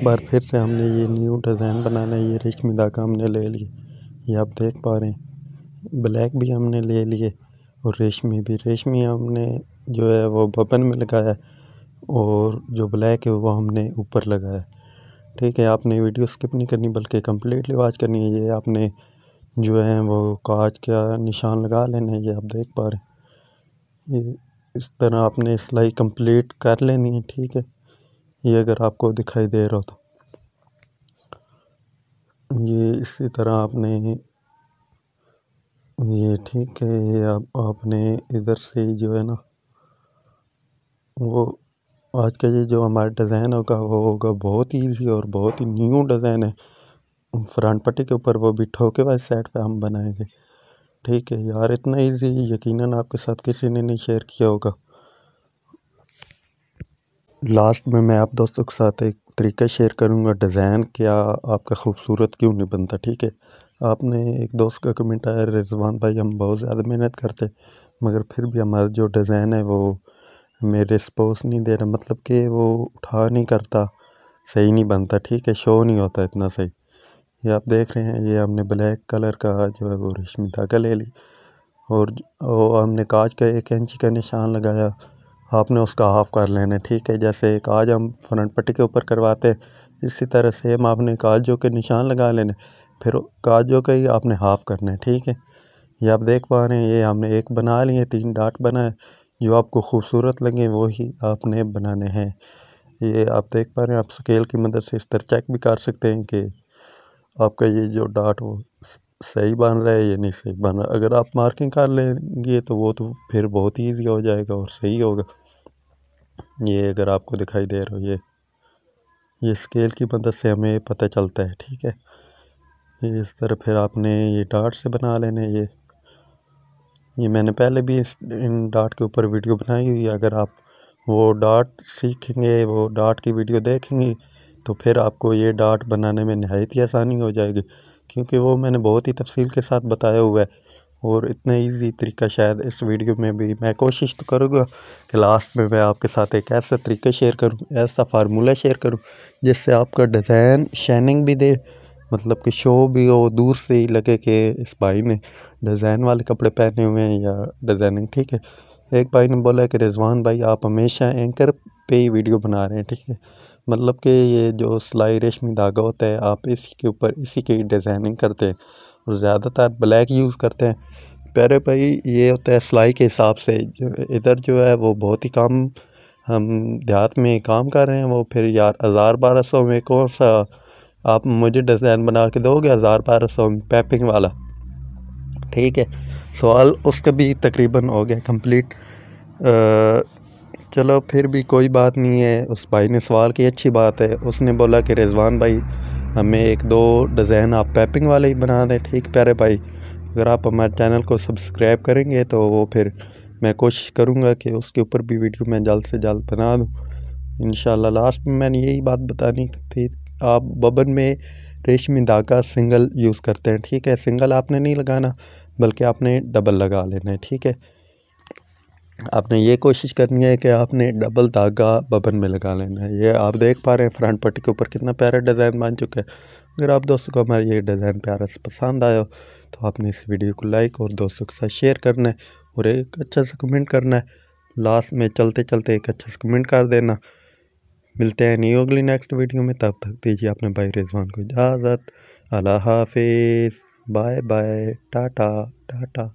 बार फिर से हमने ये न्यू डिज़ाइन बनाना है। ये रेशमी धागा हमने ले लिए, ये आप देख पा रहे हैं। ब्लैक भी हमने ले लिए और रेशमी भी। रेशमी हमने जो है वो बटन में लगाया है और जो ब्लैक है वो हमने ऊपर लगाया है। ठीक है, आपने वीडियो स्किप नहीं करनी बल्कि कम्प्लीटली वॉच करनी है। ये आपने जो है वो कांच का निशान लगा लेना है, ये आप देख पा रहे हैं। ये इस तरह आपने सिलाई कंप्लीट कर लेनी है। ठीक है, ये अगर आपको दिखाई दे रहा हो तो ये इसी तरह आपने ये ठीक है। ये आपने इधर से जो है ना वो आज का ये जो हमारा डिज़ाइन होगा वो होगा बहुत ही ईजी और बहुत ही न्यू डिज़ाइन है। फ्रंट पट्टी के ऊपर वो भी ठोके वाली साइड पे हम बनाएंगे। ठीक है यार, इतना इजी यकीनन आपके साथ किसी ने नहीं शेयर किया होगा। लास्ट में मैं आप दोस्तों के साथ एक तरीका शेयर करूंगा डिज़ाइन क्या आपका खूबसूरत क्यों नहीं बनता। ठीक है, आपने एक दोस्त का कमेंट आया, रिजवान भाई हम बहुत ज़्यादा मेहनत करते मगर फिर भी हमारा जो डिज़ाइन है वो हमें रिस्पॉन्स नहीं दे रहा, मतलब कि वो उठा नहीं करता, सही नहीं बनता। ठीक है, शो नहीं होता इतना सही। ये आप देख रहे हैं, ये हमने ब्लैक कलर का जो है वो रेशमी धागा ले ली और हमने कांच का 1 इंच का निशान लगाया। आपने उसका हाफ कर लेना है। ठीक है, जैसे काज हम फ्रंट पट्टी के ऊपर करवाते हैं इसी तरह सेम आपने काजों के निशान लगा लेने, फिर काजों का ही आपने हाफ करना है। ठीक है, ये आप देख पा रहे हैं, ये हमने एक बना लिए, 3 डॉट बनाए। जो आपको खूबसूरत लगे वो ही आपने बनाने हैं। ये आप देख पा रहे हैं, आप स्केल की मदद से इस तरह चेक भी कर सकते हैं कि आपका ये जो डॉट वो सही बन रहा है या नहीं सही बन रहा। अगर आप मार्किंग कर लेंगे तो वो तो फिर बहुत ईजी हो जाएगा और सही होगा। ये अगर आपको दिखाई दे रहा हो, ये स्केल की मदद से हमें पता चलता है। ठीक है, ये इस तरह फिर आपने ये डॉट से बना लेने। ये मैंने पहले भी इन डॉट के ऊपर वीडियो बनाई हुई है। अगर आप वो डॉट सीखेंगे, वो डॉट की वीडियो देखेंगे तो फिर आपको ये डॉट बनाने में नहायत ही आसानी हो जाएगी, क्योंकि वो मैंने बहुत ही तफसील के साथ बताया हुआ है। और इतना इजी तरीका शायद इस वीडियो में भी मैं कोशिश तो करूँगा कि लास्ट में मैं आपके साथ एक ऐसा तरीका शेयर करूँ, ऐसा फार्मूला शेयर करूँ जिससे आपका डिज़ाइन शाइनिंग भी दे, मतलब कि शो भी हो, दूर से ही लगे कि इस भाई ने डिज़ाइन वाले कपड़े पहने हुए हैं या डिज़ाइनिंग। ठीक है, एक भाई ने बोला कि रिजवान भाई आप हमेशा एंकर पे ही वीडियो बना रहे हैं। ठीक है, मतलब कि ये जो सिलाई रेशमी धागा होता है आप इसी के ऊपर इसी की डिज़ाइनिंग करते हैं और ज़्यादातर ब्लैक यूज़ करते हैं। प्यारे भाई, ये होता है सिलाई के हिसाब से, इधर जो है वो बहुत ही कम हम देहात में काम कर रहे हैं। वो फिर यार 1000-1200 में कौन सा आप मुझे डिज़ाइन बना के दोगे 1000-1200 में पैपिंग वाला। ठीक है, सवाल उसका भी तकरीबन हो गया कंप्लीट। चलो फिर भी कोई बात नहीं है, उस भाई ने सवाल की अच्छी बात है। उसने बोला कि रिजवान भाई हमें 1-2 डिज़ाइन आप पैपिंग वाले ही बना दें। ठीक प्यारे भाई, अगर आप हमारे चैनल को सब्सक्राइब करेंगे तो वो फिर मैं कोशिश करूँगा कि उसके ऊपर भी वीडियो मैं जल्द से जल्द बना दूँ इंशाल्लाह। लास्ट में मैंने यही बात बतानी थी, आप बबन में रेशमी धागा सिंगल यूज़ करते हैं। ठीक है, सिंगल आपने नहीं लगाना बल्कि आपने डबल लगा लेना है। ठीक है, आपने ये कोशिश करनी है कि आपने डबल धागा बबन में लगा लेना है। ये आप देख पा रहे हैं फ्रंट पट्टी के ऊपर कितना प्यारा डिज़ाइन बन चुका है। अगर आप दोस्तों को हमारा ये डिज़ाइन प्यारा से पसंद आया हो तो आपने इस वीडियो को लाइक और दोस्तों के साथ शेयर करना है और एक अच्छा सा कमेंट करना है। लास्ट में चलते चलते एक अच्छा सा कमेंट कर देना। मिलते हैं नहीं अगली नेक्स्ट वीडियो में, तब तक दीजिए अपने भाई रिजवान को इजाज़त। अल्लाह हाफिज़, बाय बाय, टाटा टाटा।